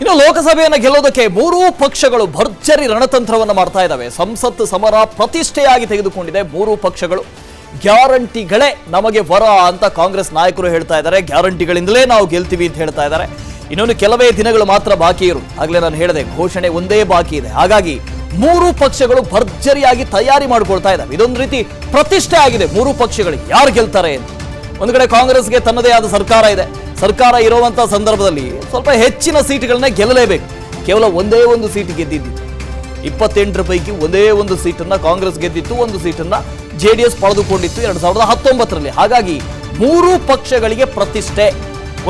ಇನ್ನು ಲೋಕಸಭೆಯನ್ನು ಗೆಲ್ಲೋದಕ್ಕೆ ಮೂರೂ ಪಕ್ಷಗಳು ಭರ್ಜರಿ ರಣತಂತ್ರವನ್ನು ಮಾಡ್ತಾ ಇದ್ದಾವೆ. ಸಂಸತ್ ಸಮರ ಪ್ರತಿಷ್ಠೆಯಾಗಿ ತೆಗೆದುಕೊಂಡಿದೆ ಮೂರೂ ಪಕ್ಷಗಳು. ಗ್ಯಾರಂಟಿಗಳೇ ನಮಗೆ ವರ ಅಂತ ಕಾಂಗ್ರೆಸ್ ನಾಯಕರು ಹೇಳ್ತಾ ಇದ್ದಾರೆ. ಗ್ಯಾರಂಟಿಗಳಿಂದಲೇ ನಾವು ಗೆಲ್ತೀವಿ ಅಂತ ಹೇಳ್ತಾ ಇದ್ದಾರೆ. ಇನ್ನೊಂದು ಕೆಲವೇ ದಿನಗಳು ಮಾತ್ರ ಬಾಕಿ ಇರುವುದು. ಆಗಲೇ ನಾನು ಹೇಳಿದೆ, ಘೋಷಣೆ ಒಂದೇ ಬಾಕಿ ಇದೆ. ಹಾಗಾಗಿ ಮೂರೂ ಪಕ್ಷಗಳು ಭರ್ಜರಿಯಾಗಿ ತಯಾರಿ ಮಾಡಿಕೊಳ್ತಾ ಇದ್ದಾವೆ. ಇದೊಂದು ರೀತಿ ಪ್ರತಿಷ್ಠೆ ಆಗಿದೆ ಮೂರೂ ಪಕ್ಷಗಳಿಗೆ, ಯಾರು ಗೆಲ್ತಾರೆ ಅಂತ. ಒಂದು ಕಡೆ ಕಾಂಗ್ರೆಸ್ಗೆ ತನ್ನದೇ ಆದ ಸರ್ಕಾರ ಇದೆ. ಸರ್ಕಾರ ಇರುವಂತಹ ಸಂದರ್ಭದಲ್ಲಿ ಸ್ವಲ್ಪ ಹೆಚ್ಚಿನ ಸೀಟ್ಗಳನ್ನ ಗೆಲ್ಲಲೇಬೇಕು. ಕೇವಲ ಒಂದೇ ಒಂದು ಸೀಟ್ ಗೆದ್ದಿದ್ದು, 28 ಪೈಕಿ ಒಂದೇ ಒಂದು ಸೀಟನ್ನ ಕಾಂಗ್ರೆಸ್ ಗೆದ್ದಿತ್ತು, ಒಂದು ಸೀಟನ್ನ JDS ಪಡೆದುಕೊಂಡಿತ್ತು 2019ರಲ್ಲಿ. ಹಾಗಾಗಿ ಮೂರೂ ಪಕ್ಷಗಳಿಗೆ ಪ್ರತಿಷ್ಠೆ.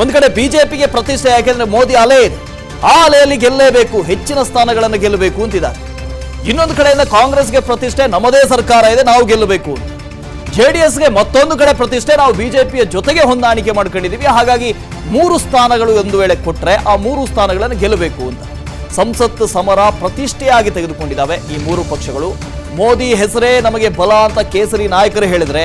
ಒಂದು ಕಡೆ ಬಿಜೆಪಿಗೆ ಪ್ರತಿಷ್ಠೆ, ಯಾಕೆಂದ್ರೆ ಮೋದಿ ಅಲೆ ಇದೆ, ಆ ಅಲೆಯಲ್ಲಿ ಗೆಲ್ಲಲೇಬೇಕು, ಹೆಚ್ಚಿನ ಸ್ಥಾನಗಳನ್ನು ಗೆಲ್ಲಬೇಕು ಅಂತಿದ್ದಾರೆ. ಇನ್ನೊಂದು ಕಡೆಯಿಂದ ಕಾಂಗ್ರೆಸ್ಗೆ ಪ್ರತಿಷ್ಠೆ, ನಮ್ಮದೇ ಸರ್ಕಾರ ಇದೆ, ನಾವು ಗೆಲ್ಲಬೇಕು ಅಂತ. JDSಗೆ ಮತ್ತೊಂದು ಕಡೆ ಪ್ರತಿಷ್ಠೆ, ನಾವು ಬಿಜೆಪಿಯ ಜೊತೆಗೆ ಹೊಂದಾಣಿಕೆ ಮಾಡ್ಕೊಂಡಿದ್ದೀವಿ, ಹಾಗಾಗಿ 3 ಸ್ಥಾನಗಳು ಒಂದು ವೇಳೆ ಕೊಟ್ಟರೆ ಆ 3 ಸ್ಥಾನಗಳನ್ನು ಗೆಲ್ಲಬೇಕು ಅಂತ. ಸಂಸತ್ ಸಮರ ಪ್ರತಿಷ್ಠೆಯಾಗಿ ತೆಗೆದುಕೊಂಡಿದ್ದಾವೆ ಈ ಮೂರು ಪಕ್ಷಗಳು. ಮೋದಿ ಹೆಸರೇ ನಮಗೆ ಬಲ ಅಂತ ಕೇಸರಿ ನಾಯಕರು ಹೇಳಿದ್ರೆ,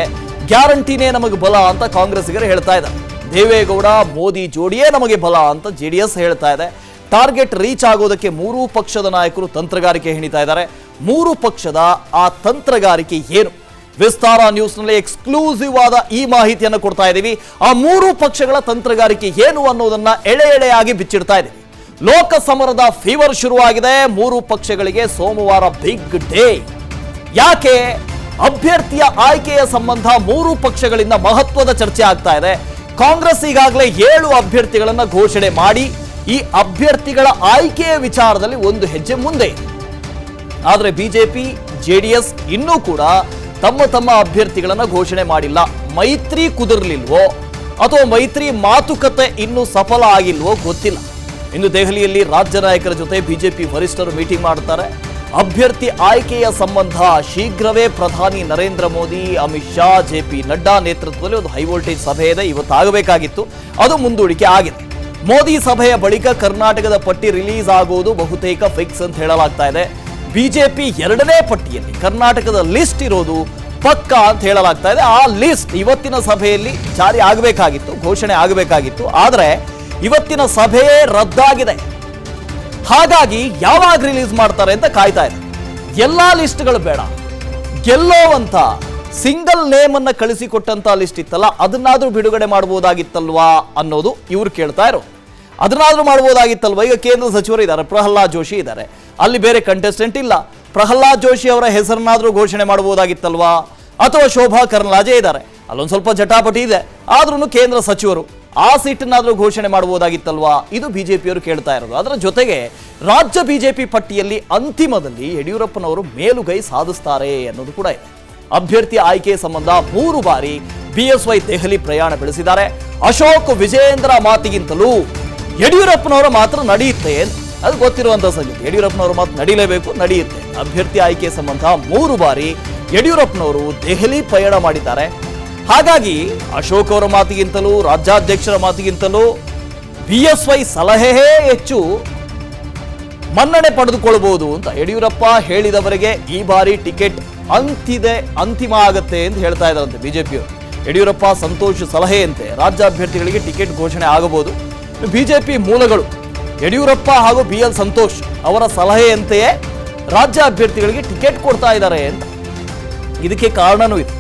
ಗ್ಯಾರಂಟಿನೇ ನಮಗೆ ಬಲ ಅಂತ ಕಾಂಗ್ರೆಸ್ಸಿಗರು ಹೇಳ್ತಾ ಇದ್ದಾರೆ. ದೇವೇಗೌಡ ಮೋದಿ ಜೋಡಿಯೇ ನಮಗೆ ಬಲ ಅಂತ JDS ಹೇಳ್ತಾ ಇದೆ. ಟಾರ್ಗೆಟ್ ರೀಚ್ ಆಗೋದಕ್ಕೆ ಮೂರೂ ಪಕ್ಷದ ನಾಯಕರು ತಂತ್ರಗಾರಿಕೆ ಹೆಣಿತಾ ಇದ್ದಾರೆ. ಮೂರು ಪಕ್ಷದ ಆ ತಂತ್ರಗಾರಿಕೆ ಏನು? ವಿಸ್ತಾರ ನ್ಯೂಸ್ನಲ್ಲಿ ಎಕ್ಸ್ಕ್ಲೂಸಿವ್ ಆದ ಈ ಮಾಹಿತಿಯನ್ನು ಕೊಡ್ತಾ ಇದ್ದೀವಿ. ಆ ಮೂರು ಪಕ್ಷಗಳ ತಂತ್ರಗಾರಿಕೆ ಏನು ಅನ್ನೋದನ್ನ ಎಳೆ ಎಳೆಯಾಗಿ ಬಿಚ್ಚಿಡ್ತಾ ಇದ್ದೀವಿ. ಲೋಕ ಸಮರದ ಫೀವರ್ ಶುರುವಾಗಿದೆ. ಮೂರು ಪಕ್ಷಗಳಿಗೆ ಸೋಮವಾರ ಬಿಗ್ ಡೇ. ಯಾಕೆ? ಅಭ್ಯರ್ಥಿಯ ಆಯ್ಕೆಯ ಸಂಬಂಧ ಮೂರು ಪಕ್ಷಗಳಿಂದ ಮಹತ್ವದ ಚರ್ಚೆ ಆಗ್ತಾ ಇದೆ. ಕಾಂಗ್ರೆಸ್ ಈಗಾಗಲೇ 7 ಅಭ್ಯರ್ಥಿಗಳನ್ನ ಘೋಷಣೆ ಮಾಡಿ ಈ ಅಭ್ಯರ್ಥಿಗಳ ಆಯ್ಕೆಯ ವಿಚಾರದಲ್ಲಿ ಒಂದು ಹೆಜ್ಜೆ ಮುಂದೆ. ಆದರೆ ಬಿಜೆಪಿ JDS ಇನ್ನೂ ಕೂಡ ತಮ್ಮ ಅಭ್ಯರ್ಥಿಗಳನ್ನ ಘೋಷಣೆ ಮಾಡಿಲ್ಲ. ಮೈತ್ರಿ ಕುದುರ್ಲಿಲ್ವೋ ಅಥವಾ ಮೈತ್ರಿ ಮಾತುಕತೆ ಇನ್ನೂ ಸಫಲ ಆಗಿಲ್ವೋ ಗೊತ್ತಿಲ್ಲ. ಇನ್ನು ದೆಹಲಿಯಲ್ಲಿ ರಾಜ್ಯ ನಾಯಕರ ಜೊತೆ ಬಿಜೆಪಿ ವರಿಷ್ಠರು ಮೀಟಿಂಗ್ ಮಾಡ್ತಾರೆ. ಅಭ್ಯರ್ಥಿ ಆಯ್ಕೆಯ ಸಂಬಂಧ ಶೀಘ್ರವೇ ಪ್ರಧಾನಿ ನರೇಂದ್ರ ಮೋದಿ, ಅಮಿತ್ ಶಾ, JP ನಡ್ಡಾ ನೇತೃತ್ವದಲ್ಲಿ ಒಂದು ಹೈ ವೋಲ್ಟೇಜ್ ಸಭೆ ಇದೆ. ಇವತ್ತಾಗಬೇಕಾಗಿತ್ತು, ಅದು ಮುಂದೂಡಿಕೆ ಆಗಿದೆ. ಮೋದಿ ಸಭೆಯ ಬಳಿಕ ಕರ್ನಾಟಕದ ಪಟ್ಟಿ ರಿಲೀಸ್ ಆಗುವುದು ಬಹುತೇಕ ಫಿಕ್ಸ್ ಅಂತ ಹೇಳಲಾಗ್ತಾ ಇದೆ. ಬಿಜೆಪಿ 2ನೇ ಪಟ್ಟಿಯಲ್ಲಿ ಕರ್ನಾಟಕದ ಲಿಸ್ಟ್ ಇರೋದು ಪಕ್ಕಾ ಅಂತ ಹೇಳಲಾಗ್ತಾ ಇದೆ. ಆ ಲಿಸ್ಟ್ ಇವತ್ತಿನ ಸಭೆಯಲ್ಲಿ ಜಾರಿ ಆಗಬೇಕಾಗಿತ್ತು, ಘೋಷಣೆ ಆಗಬೇಕಾಗಿತ್ತು. ಆದರೆ ಇವತ್ತಿನ ಸಭೆಯೇ ರದ್ದಾಗಿದೆ. ಹಾಗಾಗಿ ಯಾವಾಗ ರಿಲೀಸ್ ಮಾಡ್ತಾರೆ ಅಂತ ಕಾಯ್ತಾ ಇದೆ. ಎಲ್ಲಾ ಲಿಸ್ಟ್ಗಳು ಬೇಡ, ಗೆಲ್ಲೋವಂತ ಸಿಂಗಲ್ ನೇಮ್ ಅನ್ನ ಕಳಿಸಿಕೊಟ್ಟಂತ ಲಿಸ್ಟ್ ಇತ್ತಲ್ಲ, ಅದನ್ನಾದ್ರೂ ಬಿಡುಗಡೆ ಮಾಡಬಹುದಾಗಿತ್ತಲ್ವಾ ಅನ್ನೋದು ಇವ್ರು ಕೇಳ್ತಾ ಇರೋ. ಅದನ್ನಾದ್ರೂ ಮಾಡಬಹುದಾಗಿತ್ತಲ್ವಾ? ಈಗ ಕೇಂದ್ರ ಸಚಿವರು ಇದ್ದಾರೆ, ಪ್ರಹ್ಲಾದ್ ಜೋಶಿ ಇದ್ದಾರೆ, ಅಲ್ಲಿ ಬೇರೆ ಕಂಟೆಸ್ಟೆಂಟ್ ಇಲ್ಲ. ಪ್ರಹ್ಲಾದ್ ಜೋಶಿ ಅವರ ಹೆಸರನ್ನಾದ್ರೂ ಘೋಷಣೆ ಮಾಡಬಹುದಾಗಿತ್ತಲ್ವಾ? ಅಥವಾ ಶೋಭಾ ಕರಂದ್ಲಾಜೆ ಇದ್ದಾರೆ, ಅಲ್ಲೊಂದು ಸ್ವಲ್ಪ ಜಟಾಪಟಿ ಇದೆ, ಆದ್ರೂ ಕೇಂದ್ರ ಸಚಿವರು, ಆ ಸೀಟನ್ನಾದ್ರೂ ಘೋಷಣೆ ಮಾಡಬಹುದಾಗಿತ್ತಲ್ವಾ? ಇದು ಬಿಜೆಪಿಯವರು ಕೇಳ್ತಾ ಇರೋದು. ಅದರ ಜೊತೆಗೆ ರಾಜ್ಯ ಬಿಜೆಪಿ ಪಟ್ಟಿಯಲ್ಲಿ ಅಂತಿಮದಲ್ಲಿ ಯಡಿಯೂರಪ್ಪನವರು ಮೇಲುಗೈ ಸಾಧಿಸ್ತಾರೆ ಅನ್ನೋದು ಕೂಡ ಇದೆ. ಅಭ್ಯರ್ಥಿ ಆಯ್ಕೆ ಸಂಬಂಧ 3 ಬಾರಿ BSY ದೆಹಲಿ ಪ್ರಯಾಣ ಬೆಳೆಸಿದ್ದಾರೆ. ಅಶೋಕ್ ವಿಜಯೇಂದ್ರ ಮಾತಿಗಿಂತಲೂ ಯಡಿಯೂರಪ್ಪನವರ ಮಾತ್ರ ನಡೆಯುತ್ತೆ, ಅದು ಗೊತ್ತಿರುವಂತಹ ಸಂಗತಿ. ಯಡಿಯೂರಪ್ಪನವರ ಮಾತು ನಡೀಲೇಬೇಕು, ನಡೆಯುತ್ತೆ. ಅಭ್ಯರ್ಥಿ ಆಯ್ಕೆ ಸಂಬಂಧ 3 ಬಾರಿ ಯಡಿಯೂರಪ್ಪನವರು ದೆಹಲಿ ಪಯಣ ಮಾಡಿದ್ದಾರೆ. ಹಾಗಾಗಿ ಅಶೋಕ್ ಅವರ ಮಾತಿಗಿಂತಲೂ ರಾಜ್ಯಾಧ್ಯಕ್ಷರ ಮಾತಿಗಿಂತಲೂ BSY ಸಲಹೆಯೇ ಹೆಚ್ಚು ಮನ್ನಣೆ ಪಡೆದುಕೊಳ್ಳಬಹುದು ಅಂತ ಯಡಿಯೂರಪ್ಪ ಹೇಳಿದವರಿಗೆ ಈ ಬಾರಿ ಟಿಕೆಟ್ ಅಂತಿಮ ಆಗತ್ತೆ ಅಂತ ಹೇಳ್ತಾ ಇದ್ದಾರಂತೆ ಬಿಜೆಪಿಯವರು. ಯಡಿಯೂರಪ್ಪ ಸಂತೋಷ್ ಸಲಹೆಯಂತೆ ರಾಜ್ಯ ಅಭ್ಯರ್ಥಿಗಳಿಗೆ ಟಿಕೆಟ್ ಘೋಷಣೆ ಆಗಬಹುದು. ಬಿಜೆಪಿ ಮೂಲಗಳು ಯಡಿಯೂರಪ್ಪ ಹಾಗೂ BL ಸಂತೋಷ್ ಅವರ ಸಲಹೆಯಂತೆಯೇ ರಾಜ್ಯ ಅಭ್ಯರ್ಥಿಗಳಿಗೆ ಟಿಕೆಟ್ ಕೊಡ್ತಾ ಇದ್ದಾರೆ ಅಂತ. ಇದಕ್ಕೆ ಕಾರಣನೂ ಇದೆ.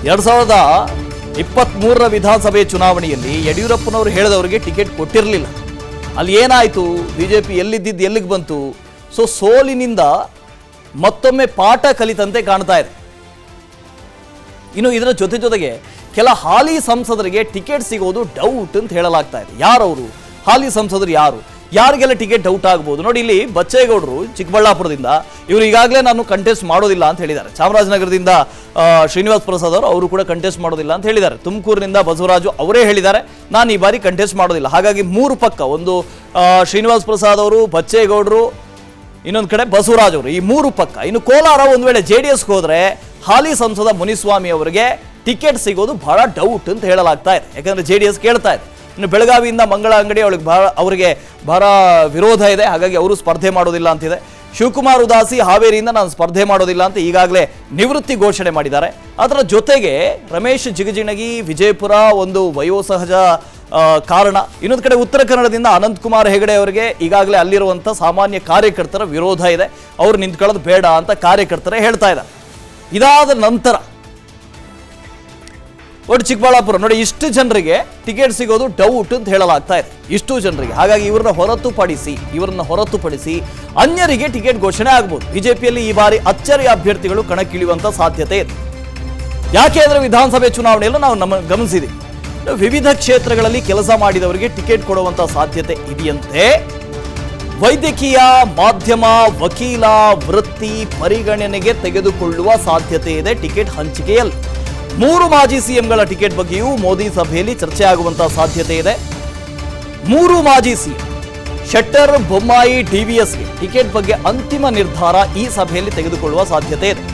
2023ರ ವಿಧಾನಸಭೆ ಚುನಾವಣೆಯಲ್ಲಿ ಯಡಿಯೂರಪ್ಪನವರು ಹೇಳಿದವರಿಗೆ ಟಿಕೆಟ್ ಕೊಟ್ಟಿರಲಿಲ್ಲ. ಅಲ್ಲಿ ಏನಾಯಿತು? ಬಿಜೆಪಿ ಎಲ್ಲಿದ್ದಿದ್ದು ಎಲ್ಲಿಗೆ ಬಂತು? ಸೊ ಸೋಲಿನಿಂದ ಮತ್ತೊಮ್ಮೆ ಪಾಠ ಕಲಿತಂತೆ ಕಾಣ್ತಾ ಇದೆ. ಇನ್ನು ಇದರ ಜೊತೆಗೆ ಕೆಲ ಹಾಲಿ ಸಂಸದರಿಗೆ ಟಿಕೆಟ್ ಸಿಗೋದು ಡೌಟ್ ಅಂತ ಹೇಳಲಾಗ್ತಾ ಇದೆ. ಯಾರವರು ಹಾಲಿ ಸಂಸದರು? ಯಾರಿಗೆಲ್ಲ ಟಿಕೆಟ್ ಡೌಟ್ ಆಗ್ಬೋದು ನೋಡಿ. ಇಲ್ಲಿ ಬಚ್ಚೇಗೌಡರು ಚಿಕ್ಕಬಳ್ಳಾಪುರದಿಂದ, ಇವರು ಈಗಾಗಲೇ ನಾನು ಕಂಟೆಸ್ಟ್ ಮಾಡೋದಿಲ್ಲ ಅಂತ ಹೇಳಿದ್ದಾರೆ. ಚಾಮರಾಜನಗರದಿಂದ ಶ್ರೀನಿವಾಸ್ ಪ್ರಸಾದ್ ಅವರು ಕೂಡ ಕಂಟೆಸ್ಟ್ ಮಾಡೋದಿಲ್ಲ ಅಂತ ಹೇಳಿದ್ದಾರೆ. ತುಮಕೂರಿನಿಂದ ಬಸವರಾಜು ಅವರೇ ಹೇಳಿದ್ದಾರೆ, ನಾನು ಈ ಬಾರಿ ಕಂಟೆಸ್ಟ್ ಮಾಡೋದಿಲ್ಲ. ಹಾಗಾಗಿ 3 ಪಕ್ಕ, ಒಂದು ಶ್ರೀನಿವಾಸ್ ಪ್ರಸಾದ್ ಅವರು, ಬಚ್ಚೇಗೌಡರು, ಇನ್ನೊಂದು ಕಡೆ ಬಸವರಾಜ್ ಅವರು, ಈ 3 ಪಕ್ಕ. ಇನ್ನು ಕೋಲಾರ ಒಂದು ವೇಳೆ JDSಗೆ ಹೋದ್ರೆ ಹಾಲಿ ಸಂಸದ ಮುನಿಸ್ವಾಮಿ ಅವರಿಗೆ ಟಿಕೆಟ್ ಸಿಗೋದು ಬಹಳ ಡೌಟ್ ಅಂತ ಹೇಳಲಾಗ್ತಾ ಇದೆ. ಯಾಕಂದ್ರೆ JDS ಕೇಳ್ತಾ ಇದೆ. ಇನ್ನು ಬೆಳಗಾವಿಯಿಂದ ಮಂಗಳ ಅಂಗಡಿ ಅವರಿಗೆ ಬಹಳ ವಿರೋಧ ಇದೆ, ಹಾಗಾಗಿ ಅವರು ಸ್ಪರ್ಧೆ ಮಾಡೋದಿಲ್ಲ ಅಂತಿದೆ. ಶಿವಕುಮಾರ್ ಉದಾಸಿ ಹಾವೇರಿಯಿಂದ ನಾನು ಸ್ಪರ್ಧೆ ಮಾಡೋದಿಲ್ಲ ಅಂತ ಈಗಾಗಲೇ ನಿವೃತ್ತಿ ಘೋಷಣೆ ಮಾಡಿದ್ದಾರೆ. ಅದರ ಜೊತೆಗೆ ರಮೇಶ್ ಜಿಗಜಿಣಗಿ ವಿಜಯಪುರ ಒಂದು ವಯೋಸಹಜ ಕಾರಣ. ಇನ್ನೊಂದು ಕಡೆ ಉತ್ತರ ಕನ್ನಡದಿಂದ ಅನಂತಕುಮಾರ್ ಹೆಗಡೆ ಅವರಿಗೆ ಈಗಾಗಲೇ ಅಲ್ಲಿರುವಂಥ ಸಾಮಾನ್ಯ ಕಾರ್ಯಕರ್ತರ ವಿರೋಧ ಇದೆ, ಅವ್ರು ನಿಂತ್ಕೊಳ್ಳೋದು ಬೇಡ ಅಂತ ಕಾರ್ಯಕರ್ತರೇ ಹೇಳ್ತಾ ಇದ್ದಾರೆ. ಇದಾದ ನಂತರ ಒಟ್ಟು ಚಿಕ್ಕಬಳ್ಳಾಪುರ ನೋಡಿ, ಇಷ್ಟು ಜನರಿಗೆ ಟಿಕೆಟ್ ಸಿಗೋದು ಡೌಟ್ ಅಂತ ಹೇಳಲಾಗ್ತಾ ಇದೆ, ಇಷ್ಟು ಜನರಿಗೆ. ಹಾಗಾಗಿ ಇವರನ್ನ ಹೊರತುಪಡಿಸಿ ಅನ್ಯರಿಗೆ ಟಿಕೆಟ್ ಘೋಷಣೆ ಆಗಬಹುದು. ಬಿಜೆಪಿಯಲ್ಲಿ ಈ ಬಾರಿ ಅಚ್ಚರಿ ಅಭ್ಯರ್ಥಿಗಳು ಕಣಕ್ಕಿಳಿಯುವಂತ ಸಾಧ್ಯತೆ ಇದೆ. ಯಾಕೆ ಅಂದ್ರೆ ವಿಧಾನಸಭೆ ಚುನಾವಣೆಯಲ್ಲೂ ನಾವು ಗಮನಿಸಿದ್ದೀವಿ, ವಿವಿಧ ಕ್ಷೇತ್ರಗಳಲ್ಲಿ ಕೆಲಸ ಮಾಡಿದವರಿಗೆ ಟಿಕೆಟ್ ಕೊಡುವಂತ ಸಾಧ್ಯತೆ ಇದೆಯಂತೆ. ವೈದ್ಯಕೀಯ, ಮಾಧ್ಯಮ, ವಕೀಲ ವೃತ್ತಿ ಪರಿಗಣನೆಗೆ ತೆಗೆದುಕೊಳ್ಳುವ ಸಾಧ್ಯತೆ ಇದೆ ಟಿಕೆಟ್ ಹಂಚಿಕೆಯಲ್ಲಿ. 3 ಮಾಜಿ ಸಿಎಂಗಳ ಟಿಕೆಟ್ ಬಗ್ಗೆಯೂ ಮೋದಿ ಸಭೆಯಲ್ಲಿ ಚರ್ಚೆ ಆಗುವಂತಹ ಸಾಧ್ಯತೆ ಇದೆ. 3 ಮಾಜಿ ಸಿಎಂ ಶೆಟ್ಟರ್, ಬೊಮ್ಮಾಯಿ, ಡಿವಿಎಸ್ಗೆ ಟಿಕೆಟ್ ಬಗ್ಗೆ ಅಂತಿಮ ನಿರ್ಧಾರ ಈ ಸಭೆಯಲ್ಲಿ ತೆಗೆದುಕೊಳ್ಳುವ ಸಾಧ್ಯತೆ ಇದೆ.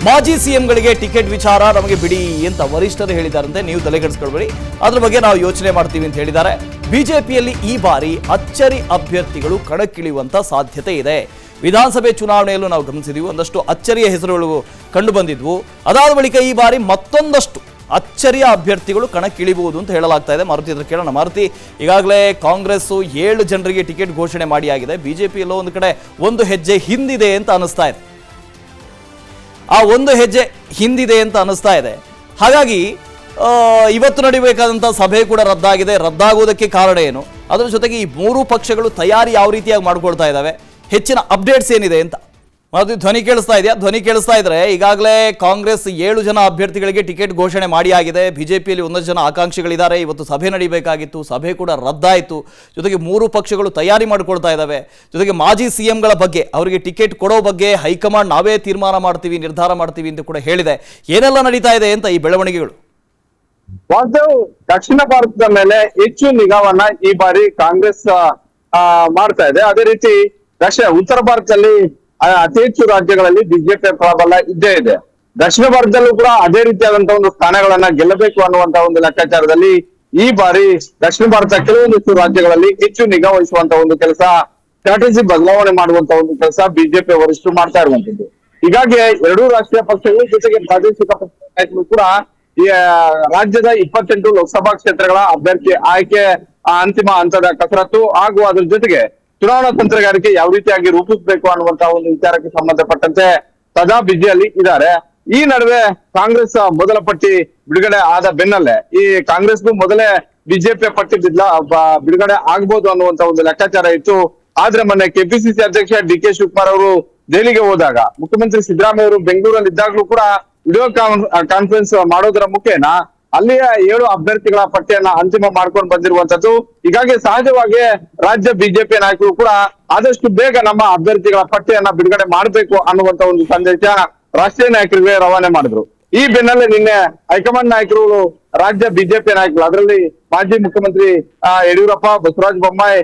ಮಾಜಿ ಸಿಎಂಗಳಿಗೆ ಟಿಕೆಟ್ ವಿಚಾರ ನಮಗೆ ಬಿಡಿ ಅಂತ ವರಿಷ್ಠರು ಹೇಳಿದಾರಂತೆ, ನೀವು ತಲೆಕೆಡಿಸ್ಕೊಳ್ಬೇಡಿ, ಅದ್ರ ಬಗ್ಗೆ ನಾವು ಯೋಚನೆ ಮಾಡ್ತೀವಿ ಅಂತ ಹೇಳಿದ್ದಾರೆ. ಬಿಜೆಪಿಯಲ್ಲಿ ಈ ಬಾರಿ ಅಚ್ಚರಿ ಅಭ್ಯರ್ಥಿಗಳು ಕಣಕ್ಕಿಳಿಯುವಂತ ಸಾಧ್ಯತೆ ಇದೆ. ವಿಧಾನಸಭೆ ಚುನಾವಣೆಯಲ್ಲೂ ನಾವು ಗಮನಿಸಿದ್ವಿ, ಒಂದಷ್ಟು ಅಚ್ಚರಿಯ ಹೆಸರುಗಳು ಕಂಡು ಬಂದಿದ್ವು. ಅದಾದ ಬಳಿಕ ಈ ಬಾರಿ ಮತ್ತೊಂದಷ್ಟು ಅಚ್ಚರಿಯ ಅಭ್ಯರ್ಥಿಗಳು ಕಣಕ್ಕಿಳಿಬಹುದು ಅಂತ ಹೇಳಲಾಗ್ತಾ ಇದೆ. ಮಾರುತಿ ಹತ್ರ ಕೇಳೋಣ. ಮಾರುತಿ, ಈಗಾಗಲೇ ಕಾಂಗ್ರೆಸ್ 7 ಜನರಿಗೆ ಟಿಕೆಟ್ ಘೋಷಣೆ ಮಾಡಿಯಾಗಿದೆ. ಬಿಜೆಪಿ ಎಲ್ಲೋ ಒಂದು ಕಡೆ ಒಂದು ಹೆಜ್ಜೆ ಹಿಂದಿದೆ ಅಂತ ಅನಿಸ್ತಾ ಇದೆ. ಆ ಒಂದು ಹೆಜ್ಜೆ ಹಿಂದಿದೆ ಅಂತ ಅನಿಸ್ತಾ ಇದೆ. ಹಾಗಾಗಿ ಇವತ್ತು ನಡೀಬೇಕಾದಂಥ ಸಭೆ ಕೂಡ ರದ್ದಾಗುವುದಕ್ಕೆ ಕಾರಣ ಏನು? ಅದರ ಜೊತೆಗೆ ಈ 3 ಪಕ್ಷಗಳು ತಯಾರಿ ಯಾವ ರೀತಿಯಾಗಿ ಮಾಡ್ಕೊಳ್ತಾ ಇದ್ದಾವೆ, ಹೆಚ್ಚಿನ ಅಪ್ಡೇಟ್ಸ್ ಏನಿದೆ ಅಂತ. ಅದು ಧ್ವನಿ ಕೇಳಿಸ್ತಾ ಇದೆಯಾ? ಧ್ವನಿ ಕೇಳಿಸ್ತಾ ಇದ್ರೆ, ಈಗಾಗಲೇ ಕಾಂಗ್ರೆಸ್ 7 ಜನ ಅಭ್ಯರ್ಥಿಗಳಿಗೆ ಟಿಕೆಟ್ ಘೋಷಣೆ ಮಾಡಿ ಆಗಿದೆ. ಬಿಜೆಪಿಯಲ್ಲಿ 1 ಜನ ಆಕಾಂಕ್ಷಿಗಳಿದ್ದಾರೆ. ಇವತ್ತು ಸಭೆ ನಡೀಬೇಕಾಗಿತ್ತು, ಸಭೆ ಕೂಡ ರದ್ದಾಯಿತು. ಜೊತೆಗೆ 3 ಪಕ್ಷಗಳು ತಯಾರಿ ಮಾಡ್ಕೊಳ್ತಾ ಇದ್ದಾವೆ. ಜೊತೆಗೆ ಮಾಜಿ ಸಿಎಂಗಳ ಬಗ್ಗೆ, ಅವರಿಗೆ ಟಿಕೆಟ್ ಕೊಡೋ ಬಗ್ಗೆ ಹೈಕಮಾಂಡ್ ನಾವೇ ತೀರ್ಮಾನ ಮಾಡ್ತೀವಿ, ನಿರ್ಧಾರ ಮಾಡ್ತೀವಿ ಅಂತ ಕೂಡ ಹೇಳಿದೆ. ಏನೆಲ್ಲ ನಡೀತಾ ಇದೆ ಅಂತ ಈ ಬೆಳವಣಿಗೆಗಳು? ವಾಸ್ತವ ದಕ್ಷಿಣ ಭಾರತದ ಮೇಲೆ ಹೆಚ್ಚು ನಿಗಾವನ್ನ ಈ ಬಾರಿ ಕಾಂಗ್ರೆಸ್ ಮಾಡ್ತಾ ಇದೆ. ಅದೇ ರೀತಿ ಉತ್ತರ ಭಾರತದಲ್ಲಿ ಅತಿ ಹೆಚ್ಚು ರಾಜ್ಯಗಳಲ್ಲಿ ಬಿಜೆಪಿ ಪ್ರಾಬಲ್ಯ ಇದ್ದೇ ಇದೆ. ದಕ್ಷಿಣ ಭಾರತದಲ್ಲೂ ಕೂಡ ಅದೇ ರೀತಿಯಾದಂತಹ ಒಂದು ಸ್ಥಾನಗಳನ್ನ ಗೆಲ್ಲಬೇಕು ಅನ್ನುವಂತಹ ಒಂದು ಲೆಕ್ಕಾಚಾರದಲ್ಲಿ ಈ ಬಾರಿ ದಕ್ಷಿಣ ಭಾರತ ಕೆಲವೊಂದಿಷ್ಟು ರಾಜ್ಯಗಳಲ್ಲಿ ಹೆಚ್ಚು ನಿಗಾ ವಹಿಸುವಂತಹ ಒಂದು ಕೆಲಸ, ಸ್ಟ್ರಾಟಜಿ ಬದಲಾವಣೆ ಮಾಡುವಂತಹ ಒಂದು ಕೆಲಸ ಬಿಜೆಪಿ ವರಿಷ್ಠರು ಮಾಡ್ತಾ ಇರುವಂತದ್ದು. ಹೀಗಾಗಿ 2 ರಾಷ್ಟ್ರೀಯ ಪಕ್ಷಗಳು ಜೊತೆಗೆ ಪ್ರಾದೇಶಿಕ ಪಕ್ಷಗಳು ಕೂಡ ಈ ರಾಜ್ಯದ 28 ಲೋಕಸಭಾ ಕ್ಷೇತ್ರಗಳ ಅಭ್ಯರ್ಥಿ ಆಯ್ಕೆ ಅಂತಿಮ ಹಂತದ ಕಸರತ್ತು ಹಾಗೂ ಅದ್ರ ಜೊತೆಗೆ ಚುನಾವಣಾ ತಂತ್ರಗಾರಿಕೆ ಯಾವ ರೀತಿಯಾಗಿ ರೂಪಿಸಬೇಕು ಅನ್ನುವಂತಹ ಒಂದು ವಿಚಾರಕ್ಕೆ ಸಂಬಂಧಪಟ್ಟಂತೆ ಸದಾ ಬಿಜಿಯಲ್ಲಿ ಇದ್ದಾರೆ. ಈ ನಡುವೆ ಕಾಂಗ್ರೆಸ್ ಮೊದಲ ಪಟ್ಟಿ ಬಿಡುಗಡೆ ಆದ ಬೆನ್ನಲ್ಲೇ ಈ ಕಾಂಗ್ರೆಸ್ಗೂ ಮೊದಲೇ ಬಿಜೆಪಿಯ ಪಟ್ಟಿ ಬಿಡುಗಡೆ ಆಗ್ಬೋದು ಅನ್ನುವಂತ ಒಂದು ಲೆಕ್ಕಾಚಾರ ಇತ್ತು. ಆದ್ರೆ ಮೊನ್ನೆ ಕೆಪಿಸಿಸಿ ಅಧ್ಯಕ್ಷ ಡಿ.ಕೆ. ಶಿವಕುಮಾರ್ ಅವರು ದೆಹಲಿಗೆ ಹೋದಾಗ, ಮುಖ್ಯಮಂತ್ರಿ ಸಿದ್ದರಾಮಯ್ಯ ಅವರು ಬೆಂಗಳೂರಲ್ಲಿ ಇದ್ದಾಗಲೂ ಕೂಡ ವಿಡಿಯೋ ಕಾನ್ಫರೆನ್ಸ್ ಮಾಡೋದರ ಮುಖೇನ ಅಲ್ಲಿಯ 7 ಅಭ್ಯರ್ಥಿಗಳ ಪಟ್ಟಿಯನ್ನ ಅಂತಿಮ ಮಾಡ್ಕೊಂಡು ಬಂದಿರುವಂತದ್ದು. ಹೀಗಾಗಿ ಸಹಜವಾಗಿ ರಾಜ್ಯ ಬಿಜೆಪಿ ನಾಯಕರು ಕೂಡ ಆದಷ್ಟು ಬೇಗ ನಮ್ಮ ಅಭ್ಯರ್ಥಿಗಳ ಪಟ್ಟಿಯನ್ನ ಬಿಡುಗಡೆ ಮಾಡಬೇಕು ಅನ್ನುವಂತ ಒಂದು ಸಂದೇಶ ರಾಷ್ಟ್ರೀಯ ನಾಯಕರಿಗೆ ರವಾನೆ ಮಾಡಿದ್ರು. ಈ ಬೆನ್ನಲ್ಲೇ ನಿನ್ನೆ ಹೈಕಮಾಂಡ್ ನಾಯಕರು, ರಾಜ್ಯ ಬಿಜೆಪಿ ನಾಯಕರು, ಅದರಲ್ಲಿ ಮಾಜಿ ಮುಖ್ಯಮಂತ್ರಿ ಯಡಿಯೂರಪ್ಪ, ಬಸವರಾಜ ಬೊಮ್ಮಾಯಿ,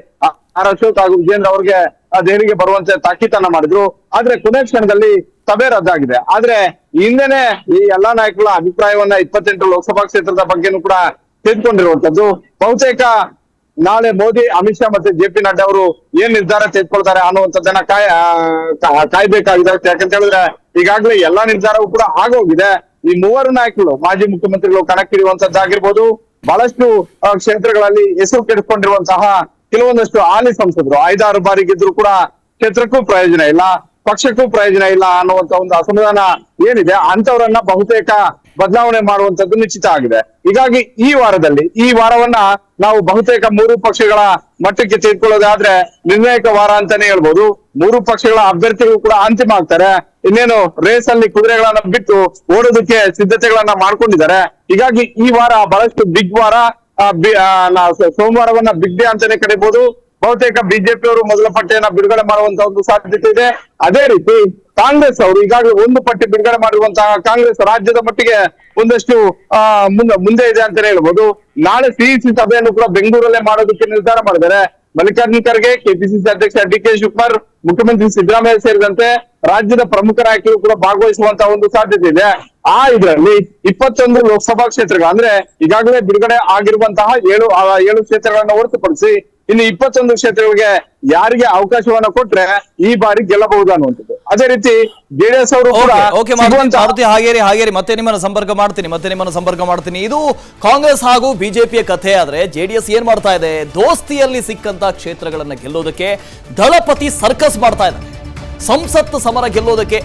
ಆರ್ ಅಶೋಕ್ ಹಾಗೂ ವಿಜೇಂದ್ರ ಅವರಿಗೆ ದೆಹಲಿಗೆ ಬರುವಂತೆ ತಾಕೀತನ್ನ ಮಾಡಿದ್ರು. ಆದ್ರೆ ಕೊನೆ ಕ್ಷಣದಲ್ಲಿ ಸಭೆ ರದ್ದಾಗಿದೆ. ಆದ್ರೆ ಹಿಂದೆನೆ ಈ ಎಲ್ಲಾ ನಾಯಕರ ಅಭಿಪ್ರಾಯವನ್ನ 28 ಲೋಕಸಭಾ ಕ್ಷೇತ್ರದ ಬಗ್ಗೆನೂ ಕೂಡ ತೆಗೆದುಕೊಂಡಿರುವಂತದ್ದು. ಬಹುತೇಕ ನಾಳೆ ಮೋದಿ, ಅಮಿತ್ ಶಾ ಮತ್ತೆ ಜೆ ಪಿ ನಡ್ಡಾ ಅವರು ಏನ್ ನಿರ್ಧಾರ ತೆಗೆದುಕೊಳ್ತಾರೆ ಅನ್ನುವಂಥದ್ದನ್ನ ಕಾಯ್ಬೇಕಾಗಿದೆ. ಯಾಕಂತ ಹೇಳಿದ್ರೆ ಈಗಾಗಲೇ ಎಲ್ಲಾ ನಿರ್ಧಾರವೂ ಕೂಡ ಆಗೋಗಿದೆ. ಈ 3 ನಾಯಕರು, ಮಾಜಿ ಮುಖ್ಯಮಂತ್ರಿಗಳು ಕಣಕ್ಕಿಳಿಯುವಂತದ್ದಾಗಿರ್ಬೋದು, ಬಹಳಷ್ಟು ಕ್ಷೇತ್ರಗಳಲ್ಲಿ ಹೆಸರು ಕೆಡಿಸ್ಕೊಂಡಿರುವಂತಹ ಕೆಲವೊಂದಷ್ಟು ಹಾಲಿ ಸಂಸದರು 5-6 ಬಾರಿ ಗೆದ್ರು ಕೂಡ ಕ್ಷೇತ್ರಕ್ಕೂ ಪ್ರಯೋಜನ ಇಲ್ಲ, ಪಕ್ಷಕ್ಕೂ ಪ್ರಯೋಜನ ಇಲ್ಲ ಅನ್ನುವಂತ ಒಂದು ಅಸಮಾಧಾನ ಏನಿದೆ, ಅಂತವರನ್ನ ಬಹುತೇಕ ಬದಲಾವಣೆ ಮಾಡುವಂತದ್ದು ನಿಶ್ಚಿತ ಆಗಿದೆ. ಹೀಗಾಗಿ ಈ ವಾರವನ್ನ ನಾವು ಬಹುತೇಕ 3 ಪಕ್ಷಗಳ ಮಟ್ಟಕ್ಕೆ ತೆಗೆದುಕೊಳ್ಳೋದಾದ್ರೆ ನಿರ್ಣಾಯಕ ವಾರ ಅಂತಾನೆ ಹೇಳ್ಬೋದು. 3 ಪಕ್ಷಗಳ ಅಭ್ಯರ್ಥಿಗಳು ಕೂಡ ಅಂತಿಮ ಆಗ್ತಾರೆ. ಇನ್ನೇನು ರೇಸ್ ಅಲ್ಲಿ ಕುದುರೆಗಳನ್ನ ಬಿಟ್ಟು ಓಡೋದಕ್ಕೆ ಸಿದ್ಧತೆಗಳನ್ನ ಮಾಡ್ಕೊಂಡಿದ್ದಾರೆ. ಹೀಗಾಗಿ ಈ ವಾರ ಬಹಳಷ್ಟು ಬಿಗ್ ವಾರ. ಸೋಮವಾರವನ್ನ ಬಿಗ್ ಡೇ ಅಂತಾನೆ ಕರೀಬಹುದು. ಬಹುತೇಕ ಬಿಜೆಪಿ ಅವರು ಮೊದಲ ಪಟ್ಟಿಯನ್ನ ಬಿಡುಗಡೆ ಮಾಡುವಂತ ಒಂದು ಸಾಧ್ಯತೆ ಇದೆ. ಅದೇ ರೀತಿ ಕಾಂಗ್ರೆಸ್ ಅವರು ಈಗಾಗಲೇ 1 ಪಟ್ಟಿ ಬಿಡುಗಡೆ ಮಾಡಿರುವಂತಹ ಕಾಂಗ್ರೆಸ್ ರಾಜ್ಯದ ಮಟ್ಟಿಗೆ ಒಂದಷ್ಟು ಮುಂದೆ ಇದೆ ಅಂತಾನೆ ಹೇಳ್ಬೋದು. ನಾಳೆ ಸಿಇಸಿ ಸಭೆಯನ್ನು ಕೂಡ ಬೆಂಗಳೂರಲ್ಲೇ ಮಾಡೋದಕ್ಕೆ ನಿರ್ಧಾರ ಮಾಡಿದ್ದಾರೆ. ಮಲ್ಲಿಕಾರ್ಜುನ ಖರ್ಗೆ, ಕೆಪಿಸಿಸಿ ಅಧ್ಯಕ್ಷ ಡಿ.ಕೆ. ಶಿವಕುಮಾರ್, ಮುಖ್ಯಮಂತ್ರಿ ಸಿದ್ದರಾಮಯ್ಯ ಸೇರಿದಂತೆ ರಾಜ್ಯದ ಪ್ರಮುಖ ನಾಯಕರು ಕೂಡ ಭಾಗವಹಿಸುವಂತಹ ಒಂದು ಸಾಧ್ಯತೆ ಇದೆ. ಇದರಲ್ಲಿ 21 ಲೋಕಸಭಾ ಕ್ಷೇತ್ರಗಳು, ಅಂದ್ರೆ ಈಗಾಗಲೇ ಬಿಡುಗಡೆ ಆಗಿರುವಂತಹ 7 ಕ್ಷೇತ್ರಗಳನ್ನ ಹೊರತುಪಡಿಸಿ ಇನ್ನು 21 ಕ್ಷೇತ್ರಗಳಿಗೆ ಯಾರಿಗೆ ಅವಕಾಶವನ್ನ ಕೊಟ್ರೆ ಈ ಬಾರಿ ಗೆಲ್ಲಬಹುದು ಅನ್ನುವಂಥದ್ದು. ಅದೇ ರೀತಿ ಜೆಡಿಎಸ್ ಅವರು ಕೂಡ ಮಾರುತಿ ಹಾಗೇರಿ ಮತ್ತೆ ನಿಮ್ಮನ್ನ ಸಂಪರ್ಕ ಮಾಡ್ತೀನಿ ಇದು ಕಾಂಗ್ರೆಸ್ ಹಾಗೂ ಬಿಜೆಪಿಯ ಕಥೆ ಆದ್ರೆ ಜೆಡಿಎಸ್ ಏನ್ ಮಾಡ್ತಾ ಇದೆ, ದೋಸ್ತಿಯಲ್ಲಿ ಸಿಕ್ಕಂತ ಕ್ಷೇತ್ರಗಳನ್ನ ಗೆಲ್ಲೋದಕ್ಕೆ ದಳಪತಿ ಸರ್ಕಸ್ ಮಾಡ್ತಾ ಇದ್ದಾರೆ. ಸಂಸತ್ ಸಮರ ಗೆಲ್ಲೋದಕ್ಕೆ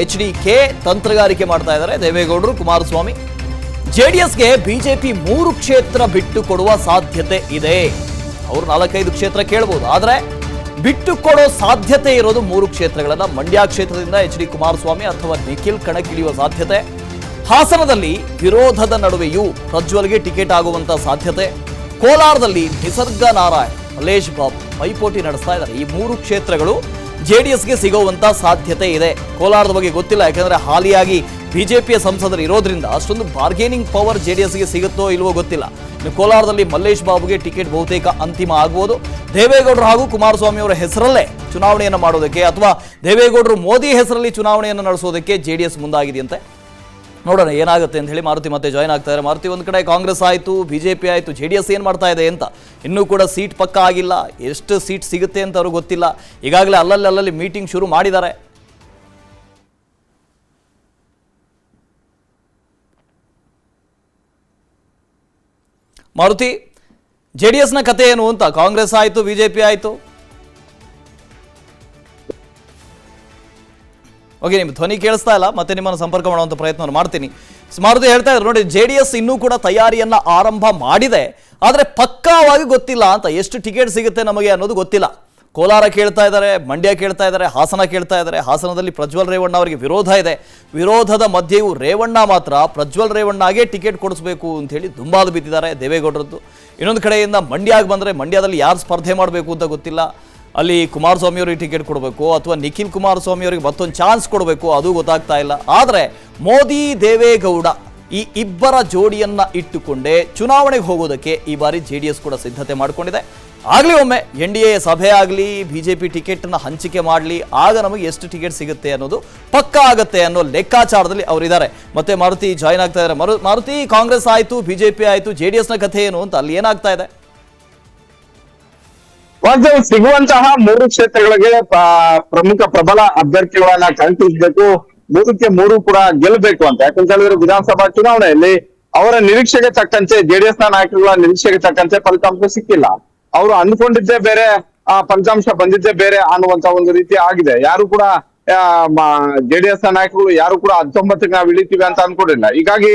HDK ತಂತ್ರಗಾರಿಕೆ ಮಾಡ್ತಾ ಇದ್ದಾರೆ ದೇವೇಗೌಡರು, ಕುಮಾರಸ್ವಾಮಿ. ಜೆಡಿಎಸ್ಗೆ ಬಿಜೆಪಿ 3 ಕ್ಷೇತ್ರ ಬಿಟ್ಟು ಕೊಡುವ ಸಾಧ್ಯತೆ ಇದೆ. ಅವರು 4-5 ಕ್ಷೇತ್ರ ಕೇಳಬಹುದು, ಆದ್ರೆ ಬಿಟ್ಟು ಕೊಡೋ ಸಾಧ್ಯತೆ ಇರೋದು 3 ಕ್ಷೇತ್ರಗಳನ್ನ. ಮಂಡ್ಯ ಕ್ಷೇತ್ರದಿಂದ HD ಕುಮಾರಸ್ವಾಮಿ ಅಥವಾ ನಿಖಿಲ್ ಕಣಕ್ಕಿಳಿಯುವ ಸಾಧ್ಯತೆ. ಹಾಸನದಲ್ಲಿ ವಿರೋಧದ ನಡುವೆಯೂ ಪ್ರಜ್ವಲ್ಗೆ ಟಿಕೆಟ್ ಆಗುವಂತ ಸಾಧ್ಯತೆ. ಕೋಲಾರದಲ್ಲಿ ನಿಸರ್ಗ ನಾರಾಯಣ್, ಮಲ್ಲೇಶ್ ಬಾಬು ಪೈಪೋಟಿ ನಡೆಸ್ತಾ ಇದ್ದಾರೆ. ಈ 3 ಕ್ಷೇತ್ರಗಳು ಜೆಡಿಎಸ್ಗೆ ಸಿಗುವಂತ ಸಾಧ್ಯತೆ ಇದೆ. ಕೋಲಾರದ ಬಗ್ಗೆ ಗೊತ್ತಿಲ್ಲ, ಯಾಕಂದ್ರೆ ಹಾಲಿಯಾಗಿ ಬಿಜೆಪಿಯ ಸಂಸದರು ಇರೋದ್ರಿಂದ ಅಷ್ಟೊಂದು ಬಾರ್ಗೇನಿಂಗ್ ಪವರ್ ಜೆಡಿಎಸ್ಗೆ ಸಿಗುತ್ತೋ ಇಲ್ವೋ ಗೊತ್ತಿಲ್ಲ. ಕೋಲಾರದಲ್ಲಿ ಮಲ್ಲೇಶ್ ಬಾಬುಗೆ ಟಿಕೆಟ್ ಬಹುತೇಕ ಅಂತಿಮ ಆಗಬಹುದು. ದೇವೇಗೌಡರು ಹಾಗೂ ಕುಮಾರಸ್ವಾಮಿ ಅವರ ಹೆಸರಲ್ಲೇ ಚುನಾವಣೆಯನ್ನು ಮಾಡೋದಕ್ಕೆ ಅಥವಾ ದೇವೇಗೌಡರು ಮೋದಿ ಹೆಸರಲ್ಲಿ ಚುನಾವಣೆಯನ್ನು ನಡೆಸೋದಕ್ಕೆ ಜೆಡಿಎಸ್ ಮುಂದಾಗಿದೆಯಂತೆ. ನೋಡೋಣ ಏನಾಗುತ್ತೆ ಅಂತ ಹೇಳಿ. ಮಾರುತಿ ಮತ್ತೆ ಜಾಯ್ನ್ ಆಗ್ತಾ ಇದ್ದಾರೆ. ಮಾರುತಿ, ಒಂದು ಕಡೆ ಕಾಂಗ್ರೆಸ್ ಆಯಿತು, ಬಿಜೆಪಿ ಆಯಿತು, ಜೆಡಿಎಸ್ ಏನು ಮಾಡ್ತಾ ಇದೆ ಅಂತ ಇನ್ನೂ ಕೂಡ ಸೀಟ್ ಪಕ್ಕ ಆಗಿಲ್ಲ. ಎಷ್ಟು ಸೀಟ್ ಸಿಗುತ್ತೆ ಅಂತ ಅವ್ರಿಗೆ ಗೊತ್ತಿಲ್ಲ. ಈಗಾಗಲೇ ಅಲ್ಲಲ್ಲಿ ಮೀಟಿಂಗ್ ಶುರು ಮಾಡಿದ್ದಾರೆ. ಮಾರುತಿ, ಜೆಡಿಎಸ್ನ ಕತೆ ಏನು ಅಂತ? ಕಾಂಗ್ರೆಸ್ ಆಯಿತು, ಬಿಜೆಪಿ ಆಯಿತು. ಓಕೆ, ನಿಮ್ಮ ಧ್ವನಿ ಕೇಳಿಸ್ತಾ ಇಲ್ಲ, ಮತ್ತೆ ನಿಮ್ಮನ್ನು ಸಂಪರ್ಕ ಮಾಡುವಂಥ ಪ್ರಯತ್ನವನ್ನು ಮಾಡ್ತೀನಿ. ಮಾರುತಿ ಹೇಳ್ತಾ ಇದ್ರು ನೋಡಿ, ಜೆಡಿಎಸ್ ಇನ್ನೂ ಕೂಡ ತಯಾರಿಯನ್ನ ಆರಂಭ ಮಾಡಿದೆ, ಆದರೆ ಪಕ್ಕಾವಾಗಿ ಗೊತ್ತಿಲ್ಲ ಅಂತ. ಎಷ್ಟು ಟಿಕೆಟ್ ಸಿಗುತ್ತೆ ನಮಗೆ ಅನ್ನೋದು ಗೊತ್ತಿಲ್ಲ. ಕೋಲಾರ ಕೇಳ್ತಾ ಇದ್ದಾರೆ, ಮಂಡ್ಯ ಕೇಳ್ತಾ ಇದ್ದಾರೆ, ಹಾಸನ ಕೇಳ್ತಾ ಇದ್ದಾರೆ. ಹಾಸನದಲ್ಲಿ ಪ್ರಜ್ವಲ್ ರೇವಣ್ಣ ಅವರಿಗೆ ವಿರೋಧ ಇದೆ. ವಿರೋಧದ ಮಧ್ಯೆಯೂ ರೇವಣ್ಣ ಮಾತ್ರ ಪ್ರಜ್ವಲ್ ರೇವಣ್ಣಗೆ ಟಿಕೆಟ್ ಕೊಡಿಸ್ಬೇಕು ಅಂತ ಹೇಳಿ ದುಂಬಾಲು ಬಿದ್ದಿದ್ದಾರೆ ದೇವೇಗೌಡರದ್ದು. ಇನ್ನೊಂದು ಕಡೆಯಿಂದ ಮಂಡ್ಯಕ್ಕೆ ಬಂದರೆ ಮಂಡ್ಯದಲ್ಲಿ ಯಾರು ಸ್ಪರ್ಧೆ ಮಾಡಬೇಕು ಅಂತ ಗೊತ್ತಿಲ್ಲ. ಅಲ್ಲಿ ಕುಮಾರಸ್ವಾಮಿ ಅವರಿಗೆ ಟಿಕೆಟ್ ಕೊಡಬೇಕು ಅಥವಾ ನಿಖಿಲ್ ಕುಮಾರಸ್ವಾಮಿ ಅವರಿಗೆ ಮತ್ತೊಂದು ಚಾನ್ಸ್ ಕೊಡಬೇಕು, ಅದು ಗೊತ್ತಾಗ್ತಾ ಇಲ್ಲ. ಆದರೆ ಮೋದಿ ದೇವೇಗೌಡ ಈ ಇಬ್ಬರ ಜೋಡಿಯನ್ನ ಇಟ್ಟುಕೊಂಡೇ ಚುನಾವಣೆಗೆ ಹೋಗೋದಕ್ಕೆ ಈ ಬಾರಿ ಜೆಡಿಎಸ್ ಕೂಡ ಸಿದ್ಧತೆ ಮಾಡಿಕೊಂಡಿದೆ. ಆಗಲಿ ಒಮ್ಮೆ NDA ಸಭೆ ಆಗಲಿ, ಬಿಜೆಪಿ ಟಿಕೆಟ್ನ ಹಂಚಿಕೆ ಮಾಡಲಿ, ಆಗ ನಮಗೆ ಎಷ್ಟು ಟಿಕೆಟ್ ಸಿಗುತ್ತೆ ಅನ್ನೋದು ಪಕ್ಕಾ ಆಗುತ್ತೆ ಅನ್ನೋ ಲೆಕ್ಕಾಚಾರದಲ್ಲಿ ಅವರಿದ್ದಾರೆ. ಮತ್ತೆ ಮಾರುತಿ ಜಾಯ್ನ್ ಆಗ್ತಾ ಇದ್ದಾರೆ. ಮಾರುತಿ, ಕಾಂಗ್ರೆಸ್ ಆಯಿತು, ಬಿಜೆಪಿ ಆಯಿತು, ಜೆಡಿಎಸ್ನ ಕಥೆ ಏನು ಅಂತ? ಅಲ್ಲಿ ಏನಾಗ್ತಾ ಇದೆ? ಸಿಗುವಂತಹ 3 ಕ್ಷೇತ್ರಗಳಿಗೆ ಪ್ರಮುಖ ಪ್ರಬಲ ಅಭ್ಯರ್ಥಿಗಳನ್ನ ಕಣಕ್ಕಿಳಿಸಬೇಕು. 3ಕ್ಕೆ 3 ಕೂಡ ಗೆಲ್ಲಬೇಕು ಅಂತ. ಯಾಕಂತ ಹೇಳಿದ್ರೆ ವಿಧಾನಸಭಾ ಚುನಾವಣೆಯಲ್ಲಿ ಅವರ ನಿರೀಕ್ಷೆಗೆ ತಕ್ಕಂತೆ, ಜೆಡಿಎಸ್ ನ ನಾಯಕರುಗಳ ನಿರೀಕ್ಷೆಗೆ ತಕ್ಕಂತೆ ಫಲಿತಾಂಶ ಸಿಕ್ಕಿಲ್ಲ. ಅವರು ಅಂದ್ಕೊಂಡಿದ್ದೇ ಬೇರೆ, ಆ ಫಲಿತಾಂಶ ಬಂದಿದ್ದೇ ಬೇರೆ ಅನ್ನುವಂತ ಒಂದು ರೀತಿ ಆಗಿದೆ. ಯಾರು ಕೂಡ ಜೆಡಿಎಸ್ ನ ನಾಯಕರು ಯಾರು ಕೂಡ 19ಕ್ಕೆ ನಾವು ಇಳಿತೀವಿ ಅಂತ ಅನ್ಕೊಂಡಿಲ್ಲ. ಹೀಗಾಗಿ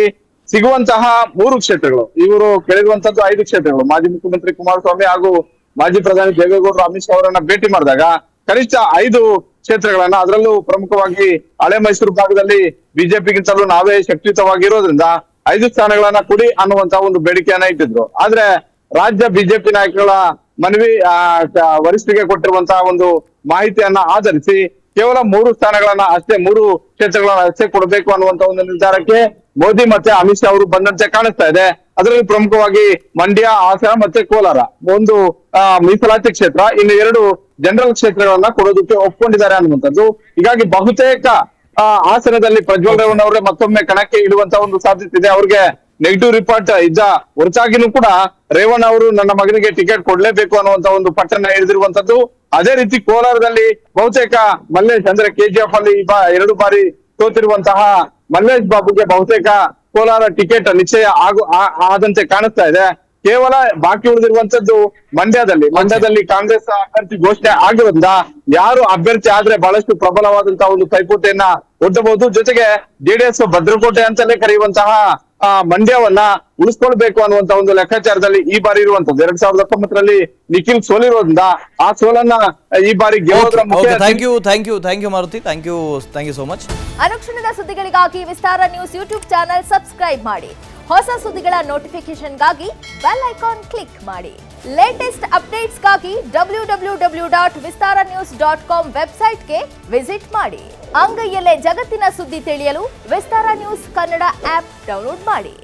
ಸಿಗುವಂತಹ 3 ಕ್ಷೇತ್ರಗಳು, ಇವರು ಕೇಳಿರುವಂತದ್ದು 5 ಕ್ಷೇತ್ರಗಳು. ಮಾಜಿ ಮುಖ್ಯಮಂತ್ರಿ ಕುಮಾರಸ್ವಾಮಿ ಹಾಗೂ ಮಾಜಿ ಪ್ರಧಾನಿ ದೇವೇಗೌಡರು ಅಮಿತ್ ಶಾ ಅವರನ್ನ ಭೇಟಿ ಮಾಡಿದಾಗ ಕನಿಷ್ಠ 5 ಕ್ಷೇತ್ರಗಳನ್ನ, ಅದರಲ್ಲೂ ಪ್ರಮುಖವಾಗಿ ಹಳೆ ಮೈಸೂರು ಭಾಗದಲ್ಲಿ ಬಿಜೆಪಿಗಿಂತಲೂ ನಾವೇ ಶಕ್ತಿಯುತವಾಗಿರೋದ್ರಿಂದ 5 ಸ್ಥಾನಗಳನ್ನ ಕೊಡಿ ಅನ್ನುವಂತ ಒಂದು ಬೇಡಿಕೆಯನ್ನ ಇಟ್ಟಿದ್ರು. ಆದ್ರೆ ರಾಜ್ಯ ಬಿಜೆಪಿ ನಾಯಕರ ಮನವಿ, ವರಿಷ್ಠರಿಗೆ ಕೊಟ್ಟಿರುವಂತಹ ಒಂದು ಮಾಹಿತಿಯನ್ನ ಆಧರಿಸಿ ಕೇವಲ 3 ಸ್ಥಾನಗಳನ್ನ ಅಷ್ಟೇ, 3 ಕ್ಷೇತ್ರಗಳನ್ನ ಅಷ್ಟೇ ಕೊಡಬೇಕು ಅನ್ನುವಂತ ಒಂದು ನಿರ್ಧಾರಕ್ಕೆ ಮೋದಿ ಮತ್ತೆ ಅಮಿತ್ ಶಾ ಅವರು ಬಂದಂತೆ ಕಾಣಿಸ್ತಾ ಇದೆ. ಅದರಲ್ಲಿ ಪ್ರಮುಖವಾಗಿ ಮಂಡ್ಯ, ಹಾಸನ ಮತ್ತೆ ಕೋಲಾರ ಒಂದು ಮೀಸಲಾತಿ ಕ್ಷೇತ್ರ, ಇನ್ನು 2 ಜನರಲ್ ಕ್ಷೇತ್ರಗಳನ್ನ ಕೊಡೋದಕ್ಕೆ ಒಪ್ಕೊಂಡಿದ್ದಾರೆ ಅನ್ನುವಂಥದ್ದು. ಹೀಗಾಗಿ ಬಹುತೇಕ ಹಾಸನದಲ್ಲಿ ಪ್ರಜ್ವಲ್ ರೇವಣ್ಣ ಅವರೇ ಮತ್ತೊಮ್ಮೆ ಕಣಕ್ಕೆ ಇಡುವಂತ ಒಂದು ಸಾಧ್ಯತೆ ಇದೆ. ಅವ್ರಿಗೆ ನೆಗೆಟಿವ್ ರಿಪೋರ್ಟ್ ಇದ್ದ ಹೊರತಾಗಿನೂ ಕೂಡ ರೇವಣ್ಣ ಅವರು ನನ್ನ ಮಗನಿಗೆ ಟಿಕೆಟ್ ಕೊಡ್ಲೇಬೇಕು ಅನ್ನುವಂತ ಒಂದು ಪಟ್ಟನ್ನ ಹಿಡಿದಿರುವಂತದ್ದು. ಅದೇ ರೀತಿ ಕೋಲಾರದಲ್ಲಿ ಬಹುತೇಕ ಮಲ್ಲೇಶ್, ಅಂದ್ರೆ KGF ಅಲ್ಲಿ 2 ಬಾರಿ ಸೋತಿರುವಂತಹ ಮಲ್ಲೇಶ್ ಬಾಬುಗೆ ಬಹುತೇಕ ಕೋಲಾರ ಟಿಕೆಟ್ ನಿಶ್ಚಯ ಆದಂತೆ ಕಾಣಿಸ್ತಾ ಇದೆ. ಕೇವಲ ಬಾಕಿ ಉಳಿದಿರುವಂತದ್ದು ಮಂಡ್ಯದಲ್ಲಿ ಕಾಂಗ್ರೆಸ್ ಅಭ್ಯರ್ಥಿ ಘೋಷಣೆ ಆಗಿರೋದ್ರಿಂದ ಯಾರು ಅಭ್ಯರ್ಥಿ ಆದ್ರೆ ಬಹಳಷ್ಟು ಪ್ರಬಲವಾದಂತಹ ಒಂದು ಪೈಪೋಟಿಯನ್ನ ಒಡ್ಡಬಹುದು. ಜೊತೆಗೆ ಜೆಡಿಎಸ್ ಭದ್ರಕೋಟೆ ಅಂತಲೇ ಕರೆಯುವಂತಹ ಮಂಡ್ಯವನ್ನ ಉಳಿಸ್ಕೊಳ್ಬೇಕು ಅನ್ನುವಂತ ಒಂದು ಲೆಕ್ಕಾಚಾರದಲ್ಲಿ ಈ ಬಾರಿ ಇರುವಂತದ್ದು. 2019ರಲ್ಲಿ ನಿಖಿಲ್ ಸೋಲಿರೋದ್ರಿಂದ ಆ ಸೋಲನ್ನ ಈ ಬಾರಿ ಗೆಲ್ಲೋದ್ರ ಮುಖ್ಯ. Thank you Maruti, thank you so much. ಅನುಕ್ಷಣದ ಸುದ್ದಿಗಳಿಗಾಗಿ Vistara news YouTube channel subscribe ಮಾಡಿ. ಹೊಸ ಸುದ್ದಿಗಳ ನೋಟಿಫಿಕೇಶನ್ಗಾಗಿ ಬೆಲ್ ಐಕಾನ್ ಕ್ಲಿಕ್ ಮಾಡಿ. ಲೇಟೆಸ್ಟ್ ಅಪ್ಡೇಟ್ಸ್ಗಾಗಿ www.vistaranews.com ವೆಬ್ಸೈಟ್ಗೆ ವಿಸಿಟ್ ಮಾಡಿ. ಅಂಗೈಯಲ್ಲೇ ಜಗತ್ತಿನ ಸುದ್ದಿ ತಿಳಿಯಲು Vistara news Kannada app download ಮಾಡಿ.